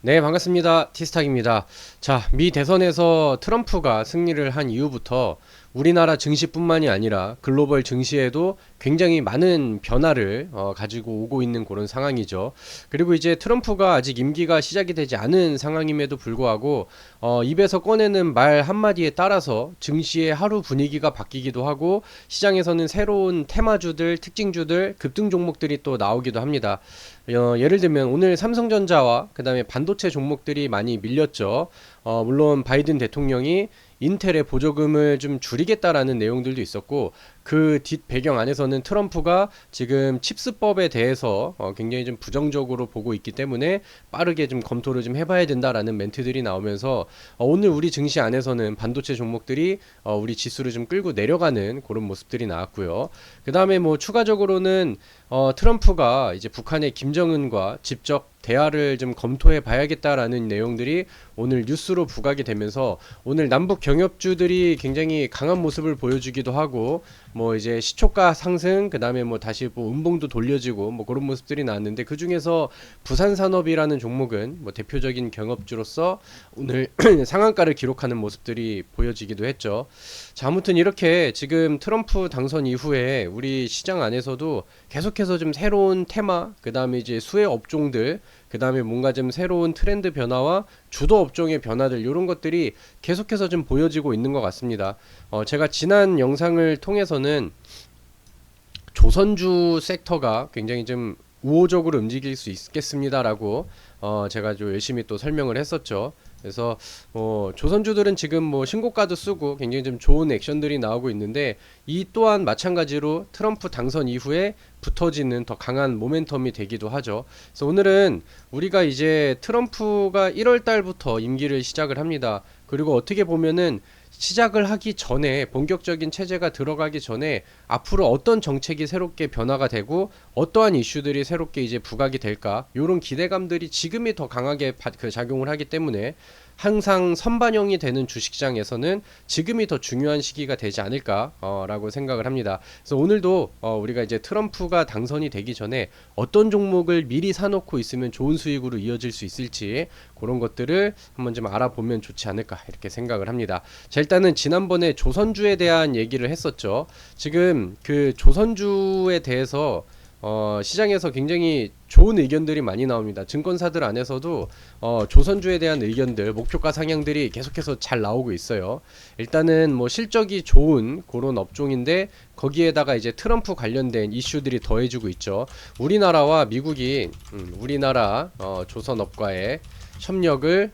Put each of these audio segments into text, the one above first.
네, 반갑습니다. 티스탁입니다. 자, 미 대선에서 트럼프가 승리를 한 이후부터 우리나라 증시뿐만이 아니라 글로벌 증시에도 굉장히 많은 변화를 가지고 오고 있는 그런 상황이죠. 그리고 이제 트럼프가 아직 임기가 시작이 되지 않은 상황임에도 불구하고 입에서 꺼내는 말 한마디에 따라서 증시의 하루 분위기가 바뀌기도 하고 시장에서는 새로운 테마주들, 특징주들, 급등 종목들이 또 나오기도 합니다. 예를 들면 오늘 삼성전자와 그 다음에 반도체 종목들이 많이 밀렸죠. 물론 바이든 대통령이 인텔의 보조금을 좀 줄이겠다라는 내용들도 있었고 그 뒷 배경 안에서는 트럼프가 지금 칩스법에 대해서 굉장히 좀 부정적으로 보고 있기 때문에 빠르게 좀 검토를 좀 해봐야 된다라는 멘트들이 나오면서 오늘 우리 증시 안에서는 반도체 종목들이 우리 지수를 좀 끌고 내려가는 그런 모습들이 나왔고요. 그 다음에 뭐 추가적으로는 트럼프가 이제 북한의 김정은과 직접 대화를 좀 검토해 봐야겠다라는 내용들이 오늘 뉴스로 부각이 되면서 오늘 남북 경협주들이 굉장히 강한 모습을 보여주기도 하고 뭐 이제 시초가 상승 그다음에 뭐 다시 뭐 음봉도 돌려지고 뭐 그런 모습들이 나왔는데 그 중에서 부산산업이라는 종목은 뭐 대표적인 경협주로서 오늘 상한가를 기록하는 모습들이 보여지기도 했죠. 자, 아무튼 이렇게 지금 트럼프 당선 이후에 우리 시장 안에서도 계속해서 좀 새로운 테마 그다음에 이제 수혜 업종들 그 다음에 뭔가 좀 새로운 트렌드 변화와 주도 업종의 변화들 이런 것들이 계속해서 좀 보여지고 있는 것 같습니다. 제가 지난 영상을 통해서는 조선주 섹터가 굉장히 좀 우호적으로 움직일 수 있겠습니다라고 제가 좀 열심히 또 설명을 했었죠. 그래서 조선주들은 지금 뭐 신고가도 쓰고 굉장히 좀 좋은 액션들이 나오고 있는데 이 또한 마찬가지로 트럼프 당선 이후에 붙어지는 더 강한 모멘텀이 되기도 하죠. 그래서 오늘은 우리가 이제 트럼프가 1월 달부터 임기를 시작을 합니다. 그리고 어떻게 보면은 시작을 하기 전에 본격적인 체제가 들어가기 전에 앞으로 어떤 정책이 새롭게 변화가 되고 어떠한 이슈들이 새롭게 이제 부각이 될까 이런 기대감들이 지금이 더 강하게 작용을 하기 때문에 항상 선반영이 되는 주식시장에서는 지금이 더 중요한 시기가 되지 않을까 라고 생각을 합니다. 그래서 오늘도 우리가 이제 트럼프가 당선이 되기 전에 어떤 종목을 미리 사놓고 있으면 좋은 수익으로 이어질 수 있을지 그런 것들을 한번 좀 알아보면 좋지 않을까 이렇게 생각을 합니다. 자, 일단은 지난번에 조선주에 대한 얘기를 했었죠. 지금 그 조선주에 대해서 시장에서 굉장히 좋은 의견들이 많이 나옵니다. 증권사들 안에서도 조선주에 대한 의견들, 목표가 상향들이 계속해서 잘 나오고 있어요. 일단은 뭐 실적이 좋은 그런 업종인데 거기에다가 이제 트럼프 관련된 이슈들이 더해지고 있죠. 우리나라와 미국이 우리나라 조선업과의 협력을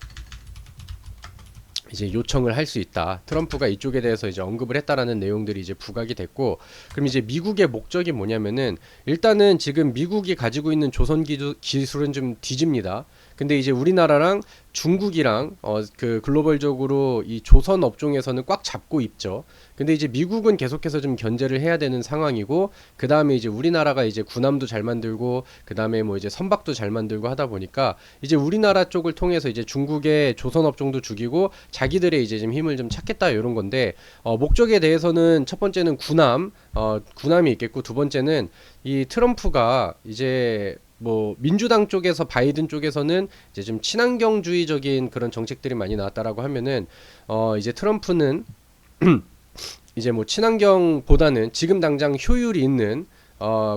이제 요청을 할 수 있다. 트럼프가 이쪽에 대해서 이제 언급을 했다라는 내용들이 이제 부각이 됐고, 그럼 이제 미국의 목적이 뭐냐면은 일단은 지금 미국이 가지고 있는 조선 기술은 좀 뒤집니다. 근데 이제 우리나라랑 중국이랑 그 글로벌적으로 이 조선 업종에서는 꽉 잡고 있죠. 근데 이제 미국은 계속해서 좀 견제를 해야 되는 상황이고 그 다음에 이제 우리나라가 이제 군함도 잘 만들고 그 다음에 뭐 이제 선박도 잘 만들고 하다 보니까 이제 우리나라 쪽을 통해서 이제 중국의 조선 업종도 죽이고 자기들의 이제 좀 힘을 좀 찾겠다 이런 건데 목적에 대해서는 첫 번째는 군함이 있겠고 두 번째는 이 트럼프가 이제 뭐 민주당 쪽에서 바이든 쪽에서는 이제 좀 친환경주의적인 그런 정책들이 많이 나왔다라고 하면은 이제 트럼프는 이제 뭐 친환경보다는 지금 당장 효율이 있는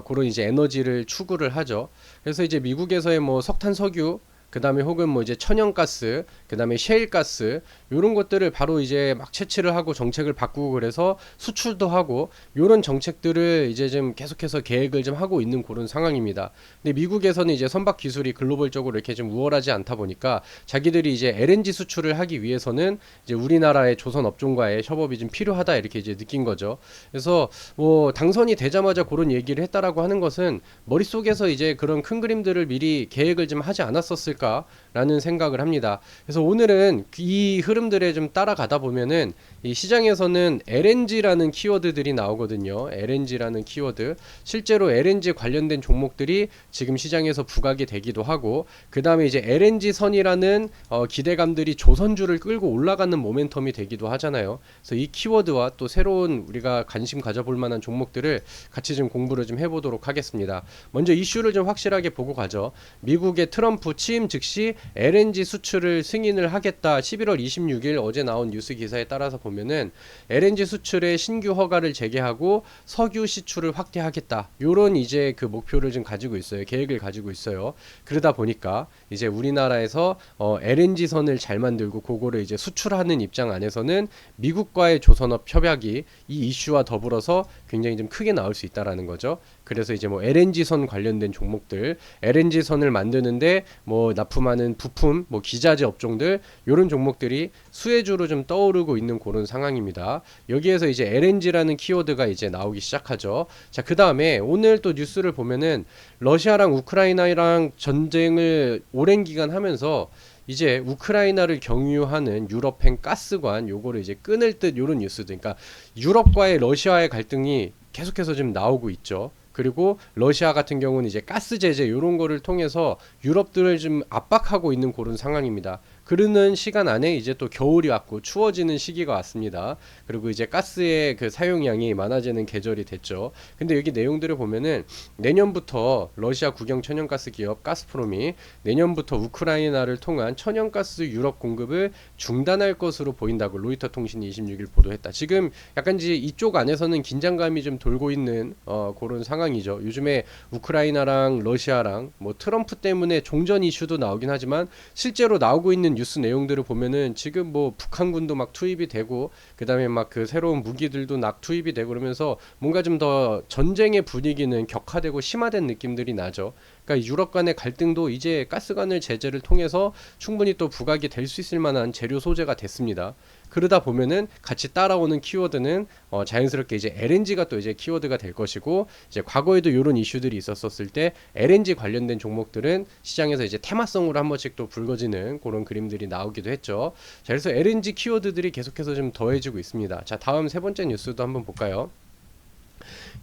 그런 이제 에너지를 추구를 하죠. 그래서 이제 미국에서의 뭐 석탄, 석유 그 다음에 혹은 뭐 이제 천연가스, 그 다음에 셰일가스, 요런 것들을 바로 이제 막 채취를 하고 정책을 바꾸고 그래서 수출도 하고, 요런 정책들을 이제 좀 계속해서 계획을 좀 하고 있는 그런 상황입니다. 근데 미국에서는 이제 선박 기술이 글로벌적으로 이렇게 좀 우월하지 않다 보니까 자기들이 이제 LNG 수출을 하기 위해서는 이제 우리나라의 조선 업종과의 협업이 좀 필요하다 이렇게 이제 느낀 거죠. 그래서 뭐 당선이 되자마자 그런 얘기를 했다라고 하는 것은 머릿속에서 이제 그런 큰 그림들을 미리 계획을 좀 하지 않았었을까 라는 생각을 합니다. 그래서 오늘은 이 흐름들에 좀 따라가다 보면은 이 시장에서는 LNG라는 키워드들이 나오거든요. LNG라는 키워드. 실제로 LNG 관련된 종목들이 지금 시장에서 부각이 되기도 하고, 그 다음에 이제 LNG 선이라는 기대감들이 조선주를 끌고 올라가는 모멘텀이 되기도 하잖아요. 그래서 이 키워드와 또 새로운 우리가 관심 가져볼 만한 종목들을 같이 좀 공부를 좀 해보도록 하겠습니다. 먼저 이슈를 좀 확실하게 보고 가죠. 미국의 트럼프 취임 지금 즉시 LNG 수출을 승인을 하겠다. 11월 26일 어제 나온 뉴스 기사에 따라서 보면은 LNG 수출의 신규 허가를 재개하고 석유 시출을 확대하겠다. 요런 이제 그 목표를 좀 가지고 있어요. 계획을 가지고 있어요. 그러다 보니까 이제 우리나라에서 LNG 선을 잘 만들고 그거를 이제 수출하는 입장 안에서는 미국과의 조선업 협약이 이 이슈와 더불어서 굉장히 좀 크게 나올 수 있다라는 거죠. 그래서 이제 뭐 LNG 선 관련된 종목들, LNG 선을 만드는데 뭐 납품하는 부품, 뭐 기자재 업종들 이런 종목들이 수혜주로 좀 떠오르고 있는 그런 상황입니다. 여기에서 이제 LNG라는 키워드가 이제 나오기 시작하죠. 자, 그 다음에 오늘 또 뉴스를 보면은 러시아랑 우크라이나랑 전쟁을 오랜 기간 하면서 이제 우크라이나를 경유하는 유럽행 가스관 요거를 이제 끊을 듯 요런 뉴스들. 그러니까 유럽과의 러시아의 갈등이 계속해서 지금 나오고 있죠. 그리고 러시아 같은 경우는 이제 가스 제재 요런 거를 통해서 유럽들을 좀 압박하고 있는 그런 상황입니다. 그러는 시간 안에 이제 또 겨울이 왔고 추워지는 시기가 왔습니다. 그리고 이제 가스의 그 사용량이 많아지는 계절이 됐죠. 근데 여기 내용들을 보면은 내년부터 러시아 국영 천연가스 기업 가스프롬이 내년부터 우크라이나를 통한 천연가스 유럽 공급을 중단할 것으로 보인다고 로이터 통신이 26일 보도했다. 지금 약간 이쪽 안에서는 긴장감이 좀 돌고 있는 그런 상황이죠. 요즘에 우크라이나랑 러시아랑 뭐 트럼프 때문에 종전 이슈도 나오긴 하지만 실제로 나오고 있는 뉴스 내용들을 보면은 지금 뭐 북한군도 막 투입이 되고 그다음에 막 그 새로운 무기들도 막 투입이 되고 그러면서 뭔가 좀 더 전쟁의 분위기는 격화되고 심화된 느낌들이 나죠. 그러니까 유럽 간의 갈등도 이제 가스관을 제재를 통해서 충분히 또 부각이 될 수 있을 만한 재료 소재가 됐습니다. 그러다 보면은 같이 따라오는 키워드는 자연스럽게 이제 LNG가 또 이제 키워드가 될 것이고 이제 과거에도 이런 이슈들이 있었을 때 LNG 관련된 종목들은 시장에서 이제 테마성으로 한 번씩 또 불거지는 그런 그림들이 나오기도 했죠. 자, 그래서 LNG 키워드들이 계속해서 좀 더해지고 있습니다. 자, 다음 세 번째 뉴스도 한번 볼까요?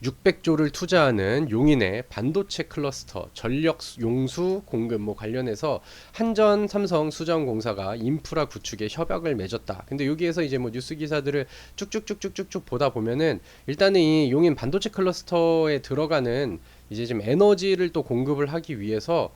600조를 투자하는 용인의 반도체 클러스터 전력 용수 공급 뭐 관련해서 한전, 삼성, 수자원공사가 인프라 구축에 협약을 맺었다. 근데 여기에서 이제 뭐 뉴스 기사들을 쭉쭉쭉쭉쭉 보다 보면은 일단은 이 용인 반도체 클러스터에 들어가는 이제 좀 에너지를 또 공급을 하기 위해서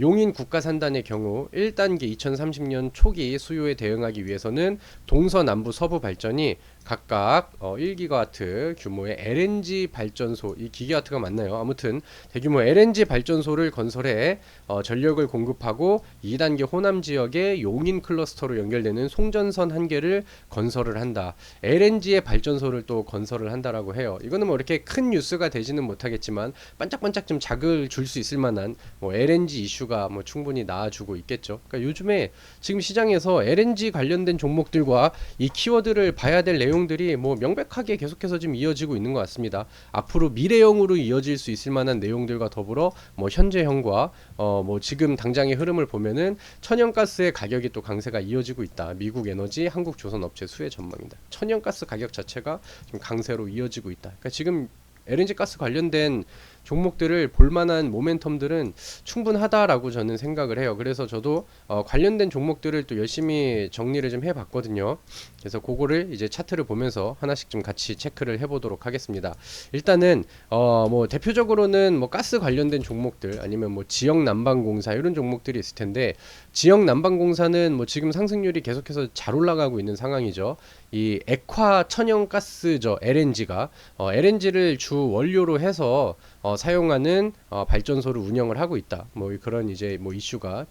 용인 국가산단의 경우 1단계 2030년 초기 수요에 대응하기 위해서는 동서남부 서부 발전이 각각 1기가와트 규모의 LNG 발전소, 이 기가와트가 맞나요? 아무튼 대규모 LNG 발전소를 건설해 전력을 공급하고 2단계 호남 지역의 용인 클러스터로 연결되는 송전선 한 개를 건설을 한다. LNG의 발전소를 또 건설을 한다라고 해요. 이거는 뭐 이렇게 큰 뉴스가 되지는 못하겠지만 반짝반짝 좀 자극을 줄 수 있을 만한 뭐 LNG 이슈가 뭐 충분히 나와주고 있겠죠. 그러니까 요즘에 지금 시장에서 LNG 관련된 종목들과 이 키워드를 봐야 될 내용들이 뭐 명백하게 계속해서 지금 이어지고 있는 것 같습니다. 앞으로 미래형으로 이어질 수 있을 만한 내용들과 더불어 뭐 현재형과 뭐 지금 당장의 흐름을 보면은 천연가스의 가격이 또 강세가 이어지고 있다. 미국 에너지, 한국 조선업체 수혜 전망이다. 천연가스 가격 자체가 좀 강세로 이어지고 있다. 그러니까 지금 LNG 가스 관련된 종목들을 볼만한 모멘텀들은 충분하다라고 저는 생각을 해요. 그래서 저도 관련된 종목들을 또 열심히 정리를 좀 해봤거든요. 그래서 그거를 이제 차트를 보면서 하나씩 좀 같이 체크를 해보도록 하겠습니다. 일단은 뭐 대표적으로는 뭐 가스 관련된 종목들 아니면 뭐 지역 난방공사 이런 종목들이 있을 텐데 지역 난방공사는 뭐 지금 상승률이 계속해서 잘 올라가고 있는 상황이죠. 이 액화 천연가스죠. LNG가 LNG를 주 원료로 해서 사용하는 발전소를 운영을 하고 있다. 뭐 그런 이제 뭐 이슈가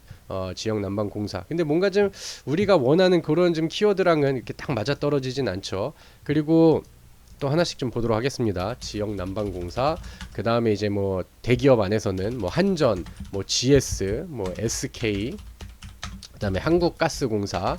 지역 난방 공사. 근데 뭔가 좀 우리가 원하는 그런 좀 키워드랑은 이렇게 딱 맞아 떨어지진 않죠. 그리고 또 하나씩 좀 보도록 하겠습니다. 지역 난방 공사. 그 다음에 이제 뭐 대기업 안에서는 뭐 한전, 뭐 GS, 뭐 SK, 그 다음에 한국가스공사.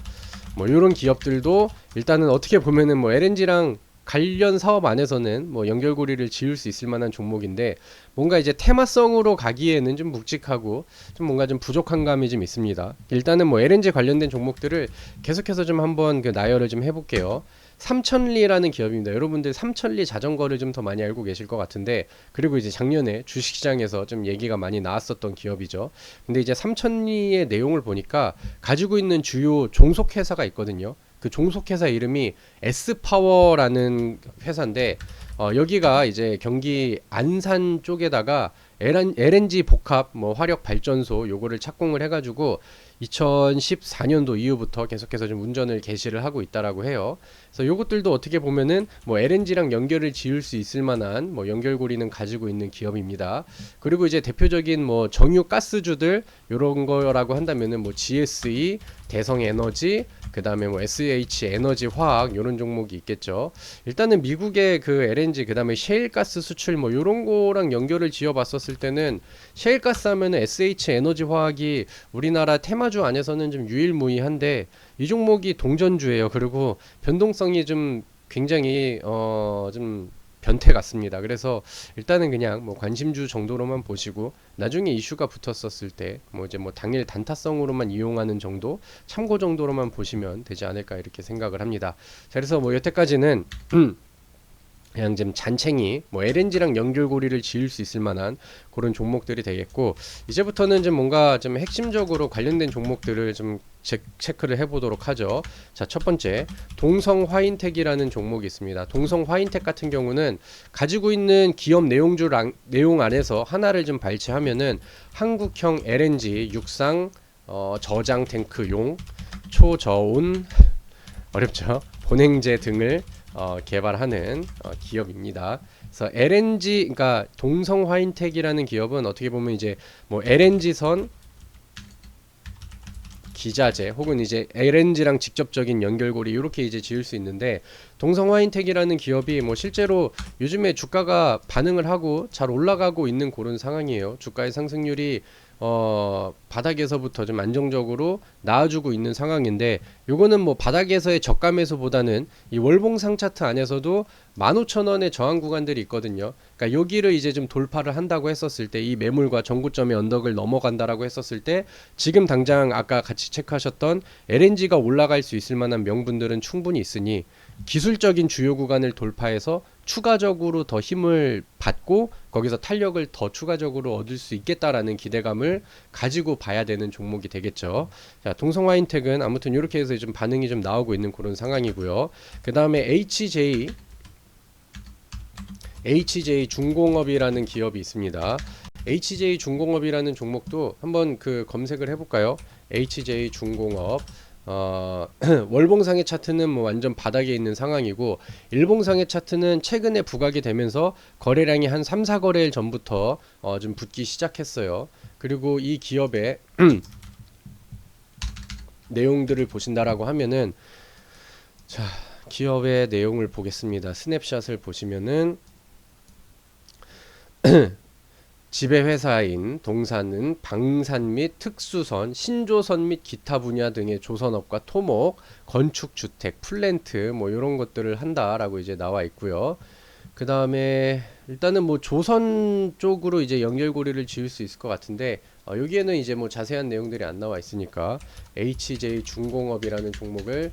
뭐 이런 기업들도 일단은 어떻게 보면은 뭐 LNG랑 관련 사업 안에서는 뭐 연결고리를 지을 수 있을 만한 종목인데 뭔가 이제 테마성으로 가기에는 좀 묵직하고 좀 뭔가 좀 부족한 감이 좀 있습니다. 일단은 뭐 LNG 관련된 종목들을 계속해서 좀 한번 그 나열을 좀 해볼게요. 삼천리라는 기업입니다. 여러분들 삼천리 자전거를 좀 더 많이 알고 계실 것 같은데 그리고 이제 작년에 주식시장에서 좀 얘기가 많이 나왔었던 기업이죠. 근데 이제 삼천리의 내용을 보니까 가지고 있는 주요 종속회사가 있거든요. 그 종속회사 이름이 S파워라는 회사인데 여기가 이제 경기 안산 쪽에다가 LNG 복합 뭐 화력 발전소 요거를 착공을 해가지고 2014년도 이후부터 계속해서 좀 운전을 개시를 하고 있다라고 해요. 그래서 요것들도 어떻게 보면은 뭐 LNG랑 연결을 지을 수 있을 만한 뭐 연결고리는 가지고 있는 기업입니다. 그리고 이제 대표적인 뭐 정유 가스주들 요런 거라고 한다면은 뭐 GSE, 대성에너지, 그 다음에 뭐 SH 에너지 화학 요런 종목이 있겠죠. 일단은 미국의 그 LNG 그 다음에 셰일가스 수출 뭐 요런 거랑 연결을 지어 봤었을 때는 셰일가스 하면은 SH 에너지 화학이 우리나라 테마주 안에서는 좀 유일무이한데 이 종목이 동전주예요. 그리고 변동성이 좀 굉장히 좀 변태 같습니다. 그래서 일단은 그냥 뭐 관심주 정도로만 보시고 나중에 이슈가 붙었었을 때 뭐 이제 뭐 당일 단타성으로만 이용하는 정도 참고 정도로만 보시면 되지 않을까 이렇게 생각을 합니다. 자, 그래서 뭐 여태까지는 그냥 좀 잔챙이 뭐 LNG랑 연결고리를 지을 수 있을 만한 그런 종목들이 되겠고, 이제부터는 좀 뭔가 좀 핵심적으로 관련된 종목들을 좀 체크를 해보도록 하죠. 자, 첫 번째 동성화인텍이라는 종목이 있습니다. 동성화인텍 같은 경우는 가지고 있는 기업 내용 안에서 하나를 좀 발췌하면은 한국형 LNG 육상 저장 탱크용 초저온 어렵죠 본행제 등을 개발하는 기업입니다. 그래서 LNG, 그러니까 동성화인텍이라는 기업은 어떻게 보면 이제 뭐 LNG선 기자재 혹은 이제 LNG랑 직접적인 연결고리 이렇게 이제 지을 수 있는데, 동성화인텍이라는 기업이 뭐 실제로 요즘에 주가가 반응을 하고 잘 올라가고 있는 그런 상황이에요. 주가의 상승률이 바닥에서부터 좀 안정적으로 나아주고 있는 상황인데, 요거는 뭐 바닥에서의 저가 매수보다는 이 월봉상 차트 안에서도 15,000원의 저항 구간들이 있거든요. 그러니까 여기를 이제 좀 돌파를 한다고 했었을 때, 이 매물과 전고점의 언덕을 넘어간다라고 했었을 때, 지금 당장 아까 같이 체크하셨던 LNG가 올라갈 수 있을 만한 명분들은 충분히 있으니 기술적인 주요 구간을 돌파해서 추가적으로 더 힘을 받고 거기서 탄력을 더 추가적으로 얻을 수 있겠다라는 기대감을 가지고 봐야 되는 종목이 되겠죠. 자, 동성화인텍은 아무튼 이렇게 해서 좀 반응이 좀 나오고 있는 그런 상황이고요. 그 다음에 HJ 중공업이라는 기업이 있습니다. HJ 중공업이라는 종목도 한번 그 검색을 해볼까요? HJ 중공업. 월봉상의 차트는 뭐 완전 바닥에 있는 상황이고, 일봉상의 차트는 최근에 부각이 되면서 거래량이 한 3, 4거래일 전부터 좀 붙기 시작했어요. 그리고 이 기업의 내용들을 보신다라고 하면은, 자, 기업의 내용을 보겠습니다. 스냅샷을 보시면은 지배회사인 동사는 방산 및 특수선, 신조선 및 기타 분야 등의 조선업과 토목, 건축주택, 플랜트 뭐 이런 것들을 한다라고 이제 나와 있고요. 그 다음에 일단은 뭐 조선 쪽으로 이제 연결고리를 지을 수 있을 것 같은데, 여기에는 이제 뭐 자세한 내용들이 안 나와 있으니까 HJ 중공업이라는 종목을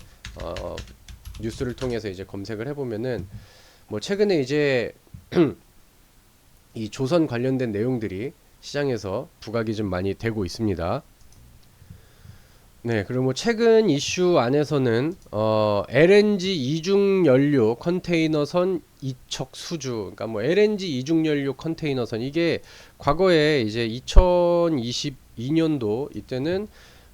뉴스를 통해서 이제 검색을 해보면은 뭐 최근에 이제 이 조선 관련된 내용들이 시장에서 부각이 좀 많이 되고 있습니다. 네, 그리고 뭐 최근 이슈 안에서는 LNG 이중 연료 컨테이너선 이척 수주, 그러니까 뭐 LNG 이중 연료 컨테이너선, 이게 과거에 이제 2022년도 이때는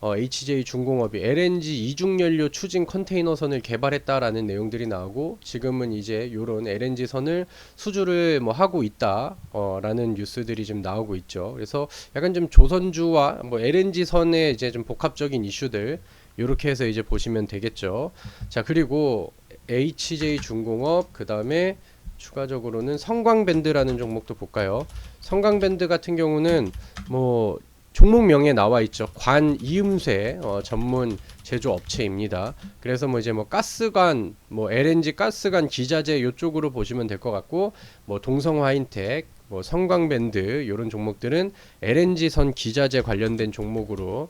HJ 중공업이 LNG 이중연료 추진 컨테이너선을 개발했다라는 내용들이 나오고, 지금은 이제 요런 LNG 선을 수주를 뭐 하고 있다 라는 뉴스들이 좀 나오고 있죠. 그래서 약간 좀 조선주와 뭐 LNG 선의 이제 좀 복합적인 이슈들 요렇게 해서 이제 보시면 되겠죠. 자, 그리고 HJ 중공업, 그 다음에 추가적으로는 성광밴드라는 종목도 볼까요? 성광밴드 같은 경우는 뭐 종목명에 나와 있죠. 관이음쇠 전문 제조업체입니다. 그래서 뭐 이제 뭐 가스관, 뭐 LNG 가스관 기자재 이쪽으로 보시면 될 것 같고, 뭐 동성화인텍, 뭐 성광밴드 이런 종목들은 LNG 선 기자재 관련된 종목으로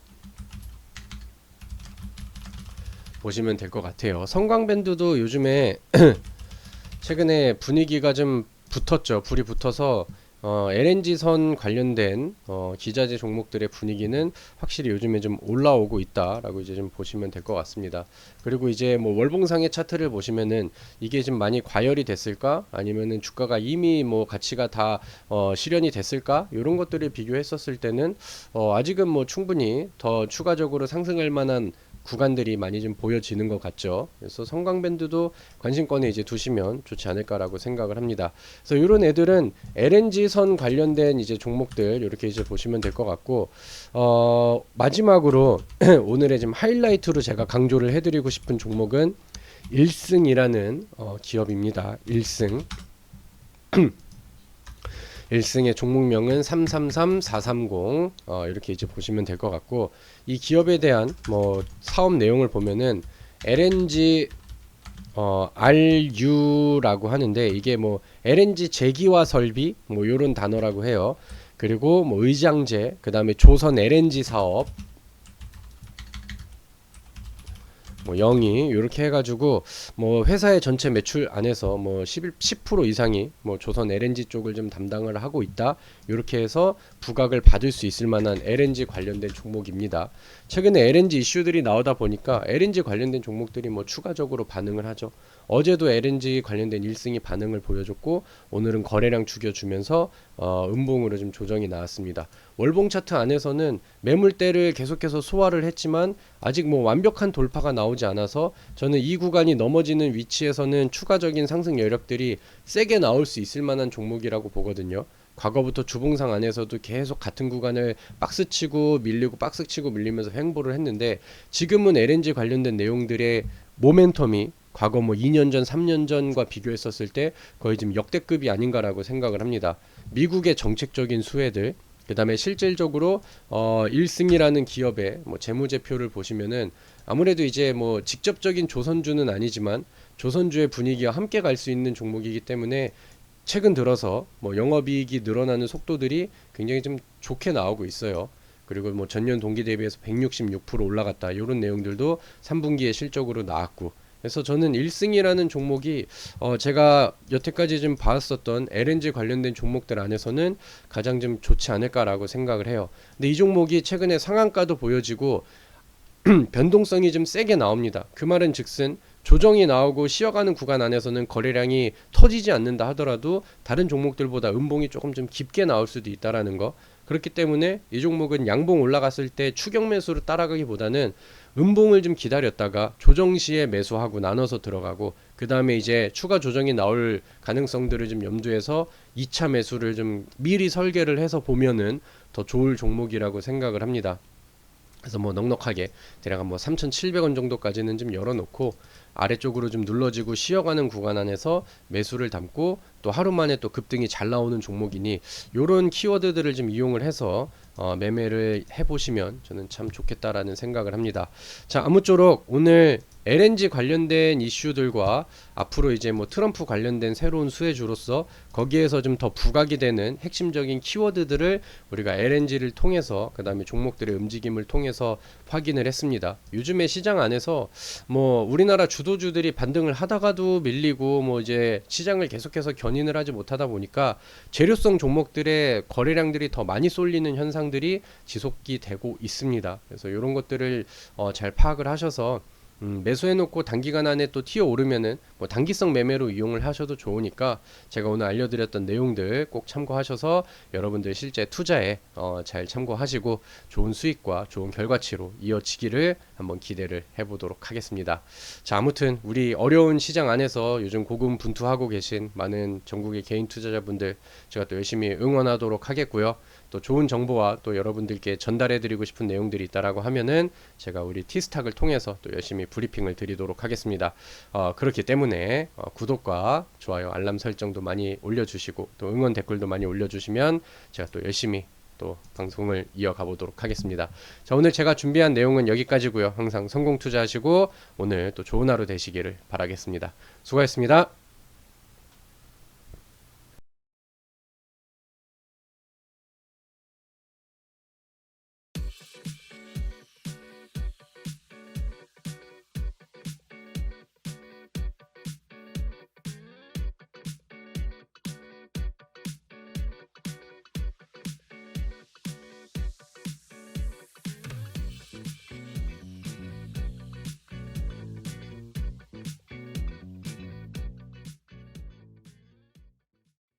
보시면 될 것 같아요. 성광밴드도 요즘에 최근에 분위기가 좀 붙었죠. 불이 붙어서 LNG선 관련된 기자재 종목들의 분위기는 확실히 요즘에 좀 올라오고 있다라고 이제 좀 보시면 될 것 같습니다. 그리고 이제 뭐 월봉상의 차트를 보시면은 이게 좀 많이 과열이 됐을까? 아니면은 주가가 이미 뭐 가치가 다 실현이 됐을까? 이런 것들을 비교했었을 때는 아직은 뭐 충분히 더 추가적으로 상승할 만한 구간들이 많이 좀 보여지는 것 같죠. 그래서 성광밴드도 관심권에 이제 두시면 좋지 않을까라고 생각을 합니다. 그래서 이런 애들은 LNG 선 관련된 이제 종목들 이렇게 이제 보시면 될 것 같고, 마지막으로 오늘의 좀 하이라이트로 제가 강조를 해드리고 싶은 종목은 일승이라는 기업입니다. 일승. 일승의 종목명은 333430 이렇게 이제 보시면 될 것 같고, 이 기업에 대한 뭐 사업 내용을 보면은 LNG RU라고 하는데, 이게 뭐 LNG 제기와 설비 뭐 요런 단어라고 해요. 그리고 뭐 의장제, 그다음에 조선 LNG 사업 뭐 영위 이렇게 해가지고 뭐 회사의 전체 매출 안에서 뭐 10% 이상이 뭐 조선 LNG 쪽을 좀 담당을 하고 있다. 이렇게 해서 부각을 받을 수 있을 만한 LNG 관련된 종목입니다. 최근에 LNG 이슈들이 나오다 보니까 LNG 관련된 종목들이 뭐 추가적으로 반응을 하죠. 어제도 LNG 관련된 일승이 반응을 보여줬고, 오늘은 거래량 죽여주면서 음봉으로 좀 조정이 나왔습니다. 월봉 차트 안에서는 매물대를 계속해서 소화를 했지만 아직 뭐 완벽한 돌파가 나오지 않아서 저는 이 구간이 넘어지는 위치에서는 추가적인 상승 여력들이 세게 나올 수 있을 만한 종목이라고 보거든요. 과거부터 주봉상 안에서도 계속 같은 구간을 박스치고 밀리고 박스치고 밀리면서 횡보를 했는데, 지금은 LNG 관련된 내용들의 모멘텀이 과거 뭐 2년 전, 3년 전과 비교했었을 때 거의 지금 역대급이 아닌가라고 생각을 합니다. 미국의 정책적인 수혜들, 그 다음에 실질적으로 일승이라는 기업의 뭐 재무제표를 보시면은 아무래도 이제 뭐 직접적인 조선주는 아니지만 조선주의 분위기와 함께 갈 수 있는 종목이기 때문에 최근 들어서 뭐 영업이익이 늘어나는 속도들이 굉장히 좀 좋게 나오고 있어요. 그리고 뭐 전년 동기 대비해서 166% 올라갔다, 이런 내용들도 3분기에 실적으로 나왔고, 그래서 저는 일승이라는 종목이 제가 여태까지 좀 봤었던 LNG 관련된 종목들 안에서는 가장 좀 좋지 않을까라고 생각을 해요. 근데 이 종목이 최근에 상한가도 보여지고 변동성이 좀 세게 나옵니다. 그 말은 즉슨 조정이 나오고 쉬어가는 구간 안에서는 거래량이 터지지 않는다 하더라도 다른 종목들보다 음봉이 조금 좀 깊게 나올 수도 있다라는 거. 그렇기 때문에 이 종목은 양봉 올라갔을 때 추격 매수로 따라가기보다는 음봉을 좀 기다렸다가 조정 시에 매수하고 나눠서 들어가고, 그 다음에 이제 추가 조정이 나올 가능성들을 좀 염두해서 2차 매수를 좀 미리 설계를 해서 보면은 더 좋을 종목이라고 생각을 합니다. 그래서 뭐 넉넉하게 대략 뭐 3,700원 정도까지는 좀 열어놓고 아래쪽으로 좀 눌러지고 쉬어가는 구간 안에서 매수를 담고, 또 하루 만에 또 급등이 잘 나오는 종목이니 요런 키워드들을 좀 이용을 해서 매매를 해보시면 저는 참 좋겠다라는 생각을 합니다. 자, 아무쪼록 오늘 LNG 관련된 이슈들과 앞으로 이제 뭐 트럼프 관련된 새로운 수혜주로서 거기에서 좀 더 부각이 되는 핵심적인 키워드들을 우리가 LNG를 통해서, 그 다음에 종목들의 움직임을 통해서 확인을 했습니다. 요즘에 시장 안에서 뭐 우리나라 주도주들이 반등을 하다가도 밀리고 뭐 이제 시장을 계속해서 견인을 하지 못하다 보니까 재료성 종목들의 거래량들이 더 많이 쏠리는 현상들이 지속이 되고 있습니다. 그래서 이런 것들을 잘 파악을 하셔서 매수해놓고 단기간 안에 또 튀어 오르면은 뭐 단기성 매매로 이용을 하셔도 좋으니까 제가 오늘 알려드렸던 내용들 꼭 참고하셔서 여러분들 실제 투자에 잘 참고하시고 좋은 수익과 좋은 결과치로 이어지기를 한번 기대를 해보도록 하겠습니다. 자, 아무튼 우리 어려운 시장 안에서 요즘 고군분투하고 계신 많은 전국의 개인 투자자분들 제가 또 열심히 응원하도록 하겠고요. 또 좋은 정보와 또 여러분들께 전달해드리고 싶은 내용들이 있다라고 하면은 제가 우리 티스탁을 통해서 또 열심히 브리핑을 드리도록 하겠습니다. 그렇기 때문에 구독과 좋아요, 알람 설정도 많이 올려주시고 또 응원 댓글도 많이 올려주시면 제가 또 열심히 또 방송을 이어가 보도록 하겠습니다. 자, 오늘 제가 준비한 내용은 여기까지고요. 항상 성공 투자하시고 오늘 또 좋은 하루 되시기를 바라겠습니다. 수고하셨습니다.